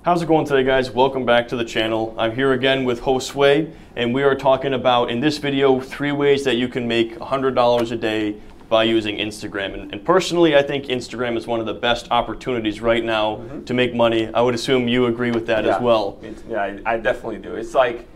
How's it going today, guys? Welcome back to the channel. I'm here again with Josue, and we are talking about, in this video, 3 ways that you can make $100 a day by using Instagram. And personally, I think Instagram is one of the best opportunities right now to make money. I would assume you agree with that as well. Yeah, I definitely do. It's like,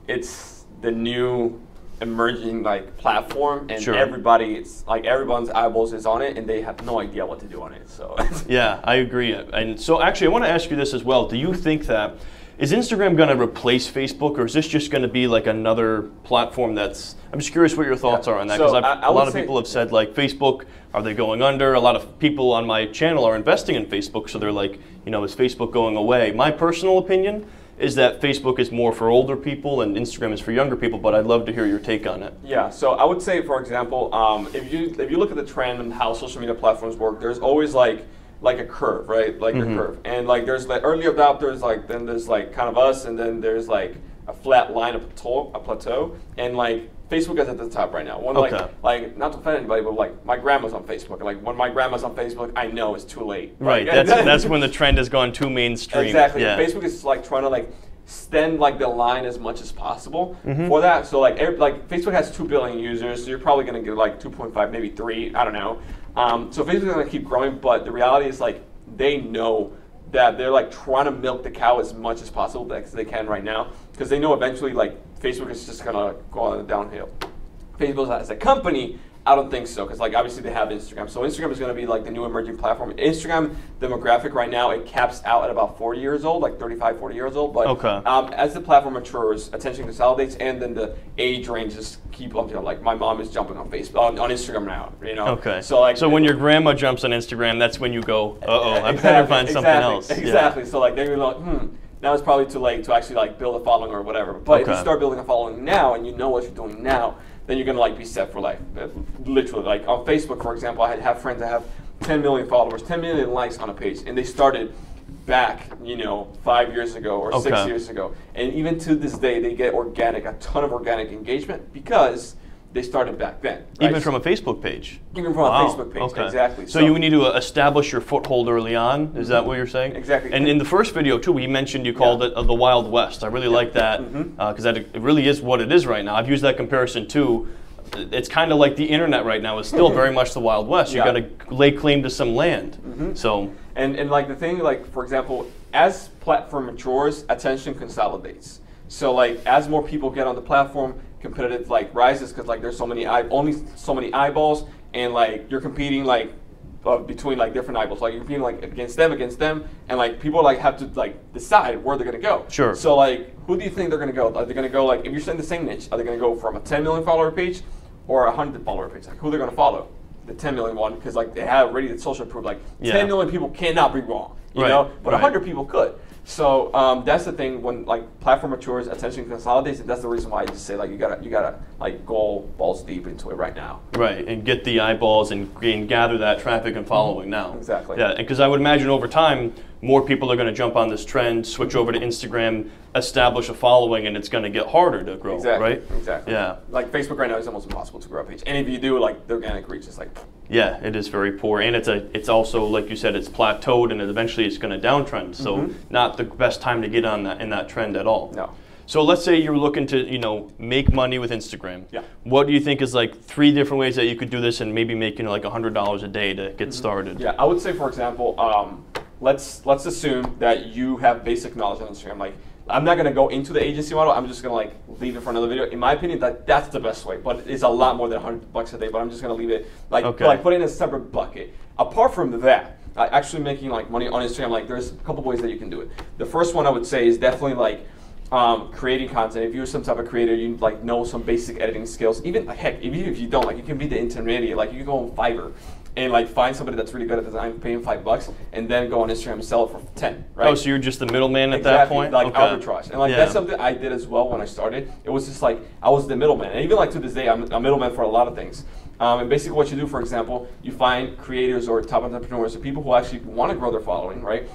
it's the new emerging platform, and everyone's eyeballs is on it, and they have no idea what to do on it. So yeah, I agree. And so actually, I want to ask you this as well. Do you think that is Instagram going to replace Facebook, or is this just going to be like another platform that's? I'm just curious what your thoughts are on that, because a lot of people have said Facebook, are they going under? A lot of people on my channel are investing in Facebook, so they're like, is Facebook going away? My personal opinion is that Facebook is more for older people and Instagram is for younger people, but I'd love to hear your take on it. Yeah, so I would say, for example, if you look at the trend and how social media platforms work, there's always like a curve, right? Like a curve. And there's early adopters, then there's kind of us, and then there's a flat line, a plateau, and Facebook is at the top right now. Not to offend anybody, but my grandma's on Facebook. When my grandma's on Facebook, I know it's too late. Right. That's when the trend has gone too mainstream. Exactly. Yeah. Facebook is trying to extend the line as much as possible for that. So Facebook has 2 billion users, so you're probably going to get 2.5, maybe 3. I don't know. So Facebook's going to keep growing, but the reality is they know that they're trying to milk the cow as much as possible as they can right now, because they know eventually Facebook is just gonna go on the downhill. Facebook as a company, I don't think so, because obviously they have Instagram. So Instagram is going to be the new emerging platform. Instagram demographic right now, it caps out at about 40 years old, 35, 40 years old. But as the platform matures, attention consolidates, and then the age ranges keep up. My mom is jumping on Facebook, on Instagram now. Okay. So when your grandma jumps on Instagram, that's when you go, I better find something else. Exactly. Yeah. So they're going to be like, now it's probably too late to actually build a following or whatever. But if you start building a following now, and you know what you're doing now, then you're going to be set for life. Literally, on Facebook, for example, I have friends that have 10 million followers, 10 million likes on a page, and they started back, 5 years ago or 6 years ago. And even to this day, they get a ton of organic engagement, because they started back then. Right? Even from a Facebook page? Even from a Facebook page, exactly. So you need to establish your foothold early on, is that what you're saying? Exactly. And in the first video too, you mentioned you called it the Wild West. I really like that, because it really is what it is right now. I've used that comparison too. It's kind of like the internet right now is still very much the Wild West. You got to lay claim to some land. So and the thing, for example, as platform matures, attention consolidates. So as more people get on the platform, competitive rises, because there's only so many eyeballs, and you're competing between different eyeballs. You're competing against them, and people have to decide where they're gonna go. Sure. So who do you think they're gonna go? Are they gonna go if you're in the same niche? Are they gonna go from a 10 million follower page or a 100 follower page? Who they're gonna follow? The 10 million one, because they have already the social proof. 10 million people cannot be wrong, you know, but 100 people could. So that's the thing, when platform matures, attention consolidates, and that's the reason why I just say you gotta go balls deep into it right now. Right, and get the eyeballs and gather that traffic and following now. Exactly. Yeah, because I would imagine over time, more people are going to jump on this trend, switch over to Instagram, establish a following, and it's going to get harder to grow, right? Exactly. Yeah. Facebook right now is almost impossible to grow a page. And if you do, the organic reach is yeah, it is very poor, and it's also, like you said, it's plateaued, and eventually it's going to downtrend. So not the best time to get on in that trend at all. No. So let's say you're looking to make money with Instagram. Yeah. What do you think is 3 different ways that you could do this and maybe make $100 a day to get started? Yeah, I would say, for example, let's assume that you have basic knowledge on Instagram. I'm not going to go into the agency model. I'm just going to leave it for another video. In my opinion, that's the best way, but it's a lot more than $100 a day. But I'm just going to leave it put it in a separate bucket. Apart from that, actually making money on Instagram, there's a couple ways that you can do it. The first one I would say is definitely creating content. If you're some type of creator, you know some basic editing skills. Even heck, even if you don't, you can be the intermediate. You can go on Fiverr and find somebody that's really good at design, pay him $5, and then go on Instagram and sell it for 10. Right? Oh, so you're just the middleman at that point? Arbitrage. And that's something I did as well when I started. It was just I was the middleman. And even to this day, I'm a middleman for a lot of things. And basically what you do, for example, you find creators or top entrepreneurs, or people who actually want to grow their following, right?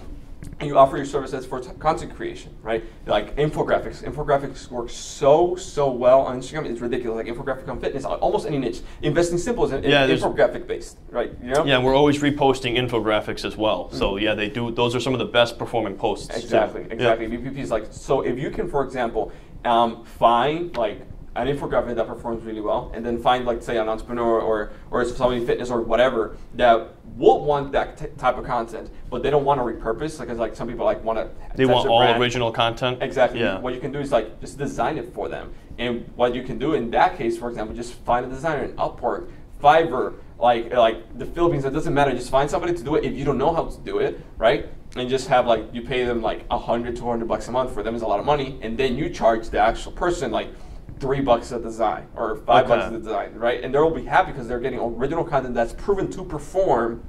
and you offer your services for content creation, right? Like infographics. Infographics work so well on Instagram. It's ridiculous. Like infographic on fitness, almost any niche. Investing Simple is infographic based, right? You know? Yeah, we're always reposting infographics as well. So yeah, they do. Those are some of the best performing posts. Exactly. VPP is like, so if you can, for example, find like an infographic that performs really well, and then find, like, say, an entrepreneur or somebody in fitness or whatever that will want that type of content, but they don't want to repurpose, because like some people like want to. They want all original content. Exactly. Yeah. What you can do is like just design it for them, and what you can do in that case, for example, just find a designer in Upwork, Fiverr, like the Philippines. It doesn't matter. Just find somebody to do it if you don't know how to do it, right? And just have like you pay them like $100, $200 a month. For them is a lot of money, and then you charge the actual person like $3 a design or $5 a design, right? And they'll be happy because they're getting original content that's proven to perform,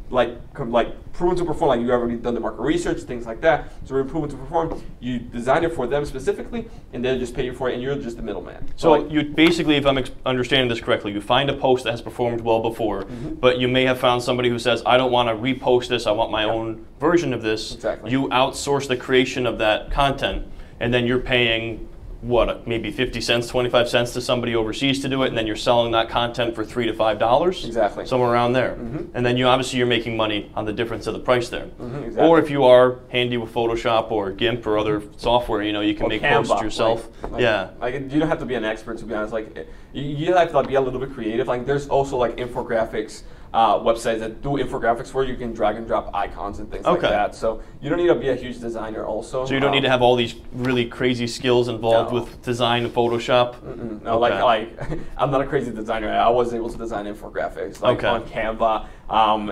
like proven to perform, like you already done the market research, things like that. So we're proven to perform. You design it for them specifically, and they'll just pay you for it, and you're just the middleman. So like, you basically, if I'm understanding this correctly, you find a post that has performed well before, but you may have found somebody who says, I don't want to repost this, I want my own version of this. Exactly. You outsource the creation of that content, and then you're paying what, maybe 50 cents, 25 cents to somebody overseas to do it, and then you're selling that content for $3 to $5. Exactly. Somewhere around there. And then you're making money on the difference of the price there. Exactly. Or if you are handy with Photoshop or GIMP or other software, you can make Canva, posts yourself. Like you don't have to be an expert, to be honest. Like you have to like be a little bit creative. Like there's also like infographics websites that do infographics where you can drag and drop icons and things like that. So you don't need to be a huge designer also. So you don't need to have all these really crazy skills involved with design and Photoshop? No, like I'm not a crazy designer. I was able to design infographics like on Canva,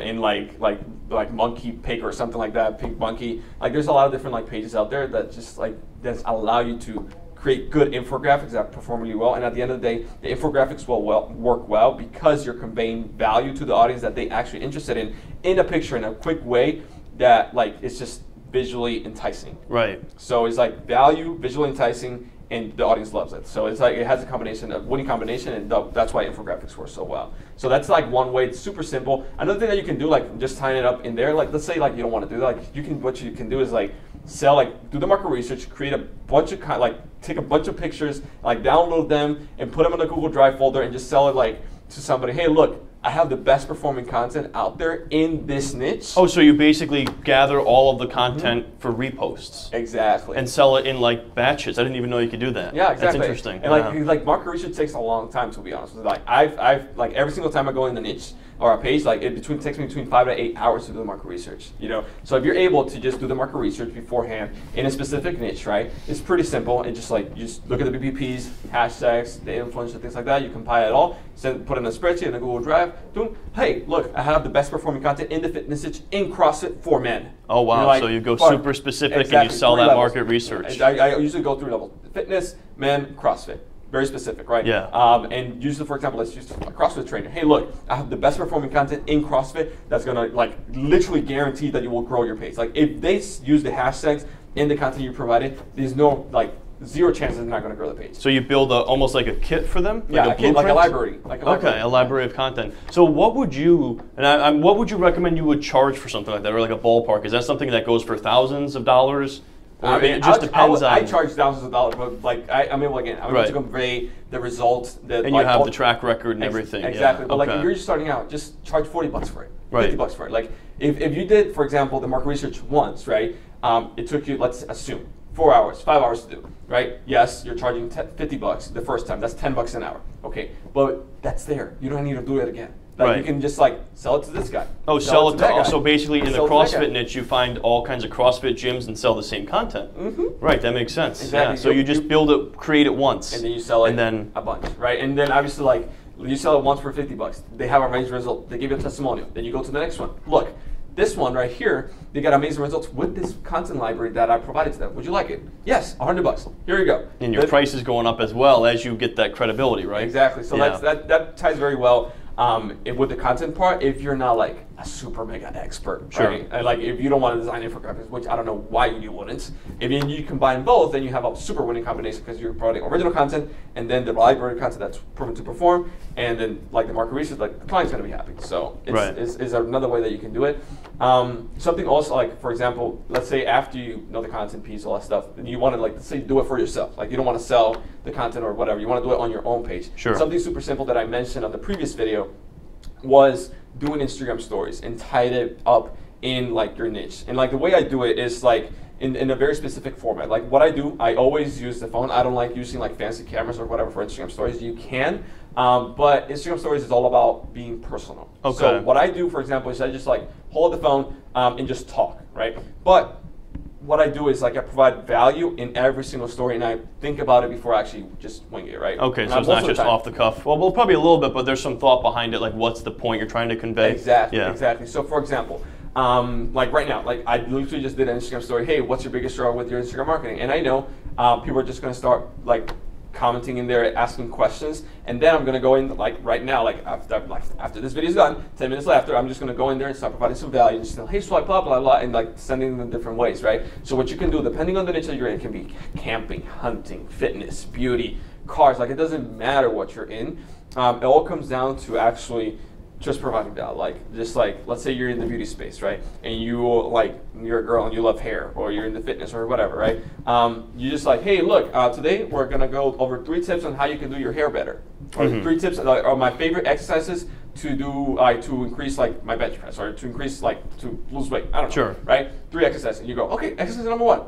in like Monkey Pick or something like that, Pink Monkey. Like there's a lot of different like pages out there that just like that allow you to create good infographics that perform really well, and at the end of the day, the infographics will work well because you're conveying value to the audience that they actually interested in a picture in a quick way that like it's just visually enticing. Right. So it's like value, visually enticing, and the audience loves it. So it's like it has a winning combination, and that's why infographics work so well. So that's like one way. It's super simple. Another thing that you can do, like just tying it up in there, like let's say like you don't want to do that, what you can do is like do the market research, create a bunch of take a bunch of pictures, like download them and put them in a Google Drive folder and just sell it like to somebody. Hey, look, I have the best performing content out there in this niche. Oh, so you basically gather all of the content for reposts. Exactly. And sell it in like batches. I didn't even know you could do that. Yeah, exactly. That's interesting. And like market research takes a long time, to be honest. Like I've like every single time I go in the niche or a page, like it takes me between 5 to 8 hours to do the market research. So if you're able to just do the market research beforehand in a specific niche, right? It's pretty simple. And just look at the BPPs, hashtags, the influencer, things like that. You compile it all, put it in a spreadsheet in a Google Drive. Boom. Hey, look, I have the best performing content in the fitness niche in CrossFit for men. Oh wow! So you go super specific and you sell that market research. I usually go 3 levels: fitness, men, CrossFit. Very specific, right? Yeah. And usually, for example, let's use a CrossFit trainer. Hey, look, I have the best performing content in CrossFit that's gonna like literally guarantee that you will grow your page. Like if they use the hashtags in the content you provided, there's no zero chance they're not going to grow the page. So you build almost like a kit for them? Yeah, like a library. Okay, a library of content. So what would you recommend you would charge for something like that, or like a ballpark? Is that something that goes for thousands of dollars? Or it just depends on... I charge thousands of dollars, but I'm able to convey the results. And you have the track record and everything. Exactly, yeah. But if you're just starting out, just charge $40 for it, right. $50 for it. Like if you did, for example, the market research once, right? It took you, let's assume, 4 hours, 5 hours to do, right? Yes, you're charging $50 the first time. That's $10 an hour. Okay, but that's there. You don't need to do it again. You can just sell it to this guy. Oh, sell it to so basically in the CrossFit niche, you find all kinds of CrossFit gyms and sell the same content. Right, that makes sense. Exactly. Yeah. So you just create it once, and then you sell it a bunch, right? And then obviously you sell it once for $50. They have amazing result. They give you a testimonial. Then you go to the next one. Look, this one right here, they got amazing results with this content library that I provided to them. Would you like it? Yes, $100. Here you go. And your price is going up as well as you get that credibility, right? Exactly. So that ties very well with the content part. If you're not a super mega expert, Sure. right? And like if you don't want to design infographics, which I don't know why you wouldn't, if you combine both, then you have a super winning combination because you're providing original content and then the library content that's proven to perform, and then like the market research, like the client's going to be happy. So it's another way that you can do it. Something also like, for example, let's say after you know the content piece, all that stuff, you want to like, let's say do it for yourself. Like you don't want to sell the content or whatever. You want to do it on your own page. Sure. Something super simple that I mentioned on the previous video was doing Instagram stories and tied it up in like your niche. And like the way I do it is like in a very specific format. Like what I do, I always use the phone. I don't like using like fancy cameras or whatever for Instagram stories. You can, but Instagram stories is all about being personal. Okay. So what I do, for example, is I just like hold the phone and just talk, right? But what I do is like I provide value in every single story, and I think about it before I actually just wing it, right? Okay, and so it's not just off the cuff. Well, probably a little bit, but there's some thought behind it, like what's the point you're trying to convey? Exactly, exactly. So for example, like right now, like I literally just did an Instagram story, hey, what's your biggest struggle with your Instagram marketing? And I know people are just gonna start like commenting in there, asking questions, and then I'm gonna go in like right now, like after this video is done, 10 minutes after, I'm just gonna go in there and start providing some value, just hey, swipe up, blah blah, and like sending them different ways, right? So what you can do, depending on the niche that you're in, it can be camping, hunting, fitness, beauty, cars. Like it doesn't matter what you're in. It all comes down to actually just providing value. Like just like let's say you're in the beauty space, right? And you're a girl and you love hair, or you're into fitness or whatever, right? You just like, hey, look, today we're gonna go over 3 tips on how you can do your hair better, or 3 tips are my favorite exercises to do to increase like my bench press, or to increase like to lose weight. I don't know, sure, right? 3 exercises, and you go, okay, exercise number 1,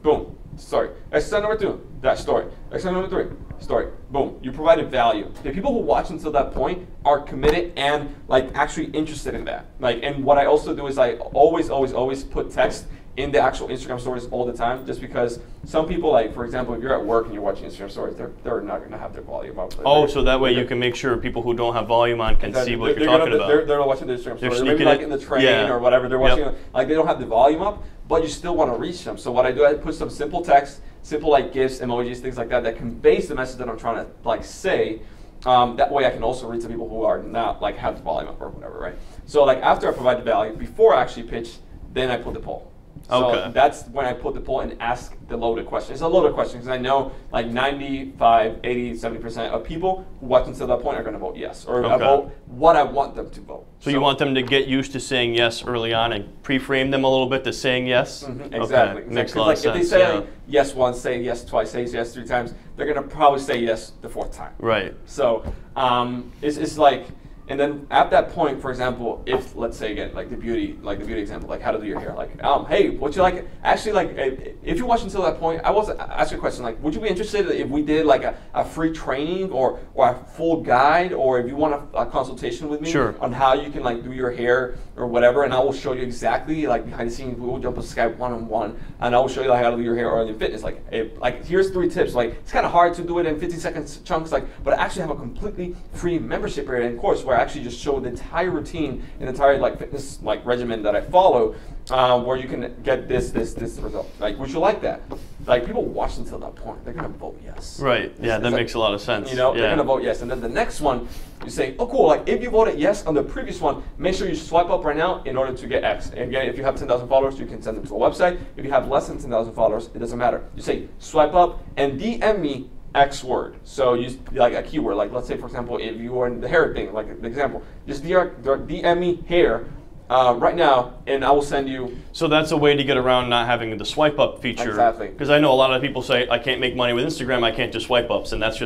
boom, story. Exercise number 2, that story. Exercise number 3, story. Boom. You provided value. The people who watch until that point are committed and like actually interested in that. Like, and what I also do is I always put text in the actual Instagram stories all the time, just because some people, like for example, if you're at work and you're watching Instagram stories, they're not going to have their volume up. Oh, so that way you can make sure people who don't have volume on can see what you're talking about. They're watching the Instagram stories. Maybe like in the train or whatever. They're watching like they don't have the volume up, but you still want to reach them. So what I do, I put some simple text, simple like GIFs, emojis, things like that conveys the message that I'm trying to like say. That way I can also reach the people who are not like have the volume up or whatever, right? So like after I provide the value, before I actually pitch, then I put the poll. So that's when I put the poll and ask the loaded question. It's a loaded question because I know like 95, 80, 70% of people who watch until that point are going to vote yes, or vote what I want them to vote. So you want them to get used to saying yes early on and pre-frame them a little bit to saying yes? Mm-hmm, exactly. Okay. Makes a lot of sense. If they say like, yes once, say yes twice, say yes 3 times, they're going to probably say yes the 4th time. Right. So it's like, and then at that point, for example, if let's say again, like the beauty example, like how to do your hair, like hey, what you like? Actually, like if you watch until that point, I was asking a question like, would you be interested if we did like a free training or a full guide, or if you want a consultation with me on how you can like do your hair or whatever, and I will show you exactly like behind the scenes. We will jump on Skype one-on-one, and I will show you like how to do your hair or in fitness. Like here's 3 tips. Like it's kind of hard to do it in 50-second chunks, like, but I actually have a completely free membership area and course where I actually just show the entire routine and entire like fitness like regimen that I follow, where you can get this result. Like, would you like that? Like people watch until that point, they're gonna vote yes. Right. Yeah, that makes a lot of sense. You know, they're gonna vote yes, and then the next one, you say, oh cool. Like if you voted yes on the previous one, make sure you swipe up right now in order to get X. And again, if you have 10,000 followers, you can send them to a website. If you have less than 10,000 followers, it doesn't matter. You say swipe up and DM me X word. So use like a keyword. Like let's say for example, if you are in the hair thing, like the example, just DM me hair right now, and I will send you. So that's a way to get around not having the swipe up feature. Exactly. Because I know a lot of people say I can't make money with Instagram. I can't do swipe ups, and that's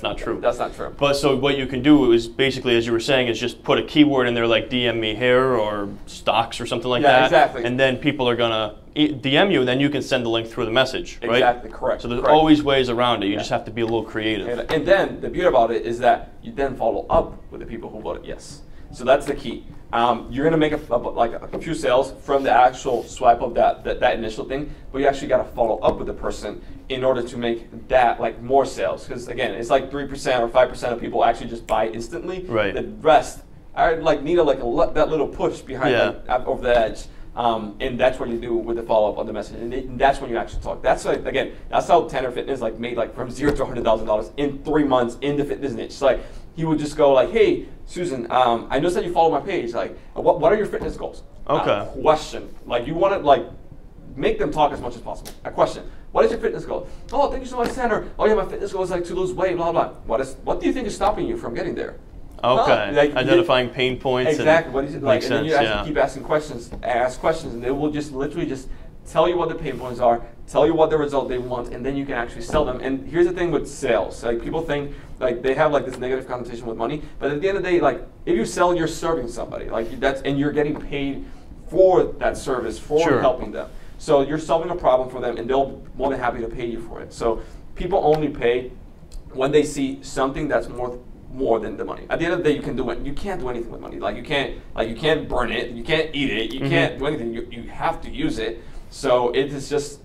not true. That's not true. But so what you can do is basically, as you were saying, is just put a keyword in there like DM me hair or stocks or something like that. Exactly. And then people are gonna DM you, and then you can send the link through the message, right? Exactly, correct. So there's always ways around it. You just have to be a little creative. And then the beauty about it is that you then follow up with the people who voted yes. So that's the key. You're gonna make a few sales from the actual swipe of that initial thing, but you actually got to follow up with the person in order to make that like more sales. Because again, it's like 3% or 5% of people actually just buy instantly. Right. The rest I like need that little push behind over the edge. And that's what you do with the follow-up on the message, and that's when you actually talk. That's like, again, that's how Tanner Fitness like made like from $0 to $100,000 in 3 months in the fitness niche. So like he would just go like, hey, Susan, I noticed that you follow my page. Like, what are your fitness goals? Okay. Question. Like, you want to like make them talk as much as possible. A question. What is your fitness goal? Oh, thank you so much, Sandra. Oh yeah, my fitness goal is like to lose weight, blah, blah. What do you think is stopping you from getting there? Okay. Like, identifying pain points. Exactly. What is it like? And then you keep asking questions, and they will just literally just tell you what the pain points are, tell you what the result they want, and then you can actually sell them. And here's the thing with sales. Like, people think like they have like this negative connotation with money, but at the end of the day, like, if you sell, you're serving somebody. Like, and you're getting paid for that service, for helping them. So you're solving a problem for them, and they'll be more than happy to pay you for it. So people only pay when they see something that's more than the money. At the end of the day, you can do it. You can't do anything with money. Like, you can't burn it. You can't eat it. You can't do anything. You have to use it. So it is just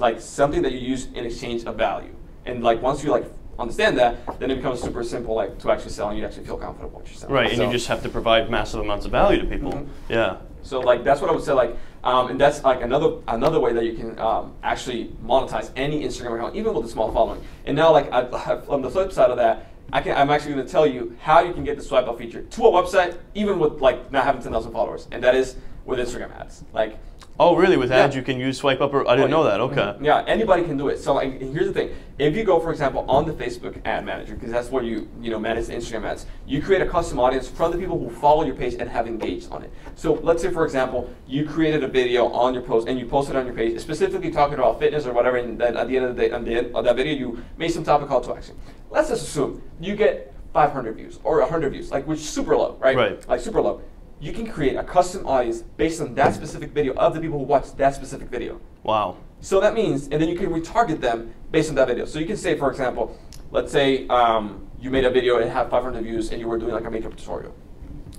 like something that you use in exchange of value. And like, once you like understand that, then it becomes super simple like to actually sell, and you actually feel confident what you're selling. Right, and you just have to provide massive amounts of value to people. Yeah. So like, that's what I would say. Like, and that's like another way that you can actually monetize any Instagram account, even with a small following. And now, like, on the flip side of that, I'm actually going to tell you how you can get the swipe up feature to a website, even with like not having 10,000 followers, and that is with Instagram ads. Like, oh, really? With ads, you can use swipe up? I didn't know that. Okay. Yeah, anybody can do it. So like, here's the thing. If you go, for example, on the Facebook ad manager, because that's where you manage the Instagram ads, you create a custom audience from the people who follow your page and have engaged on it. So let's say, for example, you created a video on your post and you posted on your page, specifically talking about fitness or whatever, and then at the end of the day, at the end of that video, you made some topic call to action. Let's just assume you get 500 views or 100 views, like, which is super low, right? Right. Like, super low. You can create a custom audience based on that specific video of the people who watch that specific video. Wow. So that means, and then you can retarget them based on that video. So you can say, for example, let's say you made a video and had 500 views and you were doing like a makeup tutorial,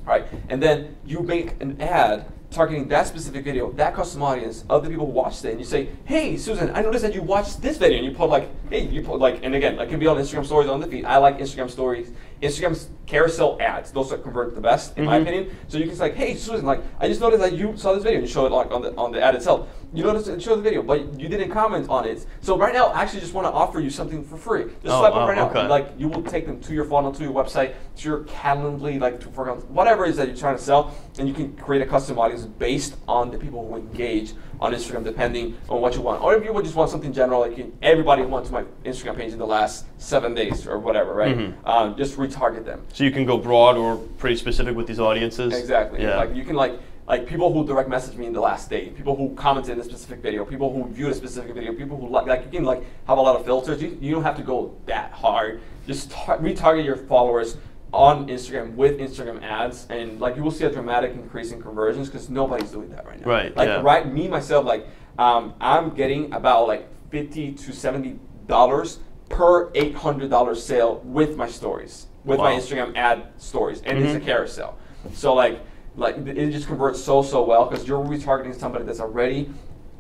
right? And then you make an ad targeting that specific video, that custom audience of the people who watched it, and you say, hey, Susan, I noticed that you watched this video, and you put like, hey, and again, it can be on Instagram stories on the feed. I like Instagram stories. Instagram's carousel ads, those that convert the best, in my opinion. So you can say, like, hey, Susan, like, I just noticed that you saw this video, and you show it like on the ad itself. You noticed it, show the video, but you didn't comment on it. So right now, I actually just want to offer you something for free. Just swipe up right now. Okay. Like, you will take them to your funnel, to your website, to your Calendly, like, to whatever it is that you're trying to sell, and you can create a custom audience based on the people who engage on Instagram, depending on what you want. Or if you would just want something general, like everybody who went to my Instagram page in the last 7 days or whatever, right? Just retarget them. So you can go broad or pretty specific with these audiences? Exactly. Yeah. Like, you can like people who direct message me in the last day, people who commented in a specific video, people who viewed a specific video, people who like you can like have a lot of filters. You don't have to go that hard. Just retarget your followers on Instagram with Instagram ads, and like you will see a dramatic increase in conversions because nobody's doing that right now. Right. Like me myself, like I'm getting about like $50 to $70 per $800 sale with my stories, with my Instagram ad stories, and it's a carousel. So like it just converts so well because you're retargeting somebody that's already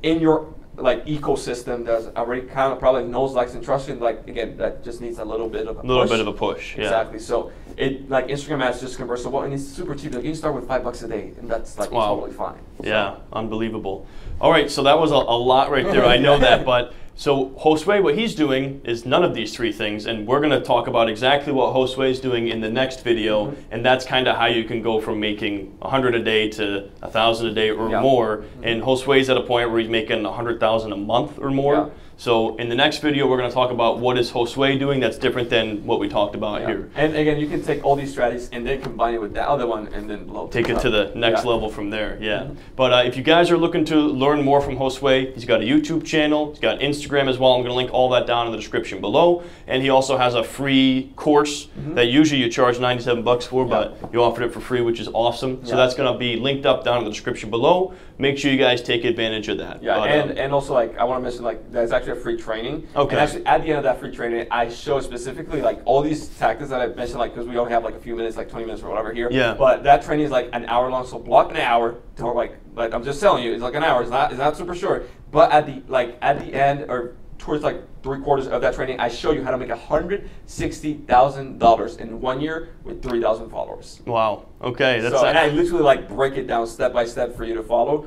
in your like ecosystem, that's already kind of probably knows, likes, and trusts you. Like, again, that just needs a little bit of a push. Exactly. So it like Instagram ads just convert so well, and it's super cheap. Like, you can start with $5 a day, and that's like totally fine. So. Yeah, unbelievable. All right, so that was a lot right there. I know that, but so Josue, what he's doing is none of these three things, and we're going to talk about exactly what Josue is doing in the next video, and that's kind of how you can go from making 100 a day to 1,000 a day or more. And Josue's at a point where he's making 100,000 a month or more. Yeah. So in the next video, we're going to talk about what is Josue doing that's different than what we talked about here. And again, you can take all these strategies and then combine it with that other one and then take it to the next level from there. Yeah. But if you guys are looking to learn more from Josue, he's got a YouTube channel, he's got Instagram as well. I'm going to link all that down in the description below. And he also has a free course that usually you charge $97 for, but you offered it for free, which is awesome. So that's going to be linked up down in the description below. Make sure you guys take advantage of that. Yeah, and also, like, I want to mention, like, there's actually a free training. Okay. And actually, at the end of that free training, I show specifically, like, all these tactics that I mentioned, like, because we only have, like, a few minutes, like 20 minutes or whatever here. Yeah. But that training is, like, an hour long, so block an hour. Don't, like I'm just telling you, it's like an hour. It's not super short. But at the end, or towards like 3/4 of that training, I show you how to make $160,000 in 1 year with 3,000 followers. Wow. Okay. That's and I literally like break it down step by step for you to follow.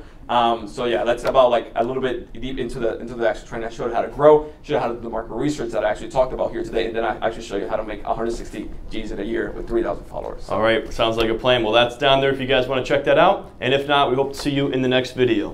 So yeah, that's about like a little bit deep into the actual training. I showed how to grow, showed how to do the market research that I actually talked about here today, and then I actually show you how to make 160 G's in a year with 3,000 followers. All right. Sounds like a plan. Well, that's down there if you guys want to check that out. And if not, we hope to see you in the next video.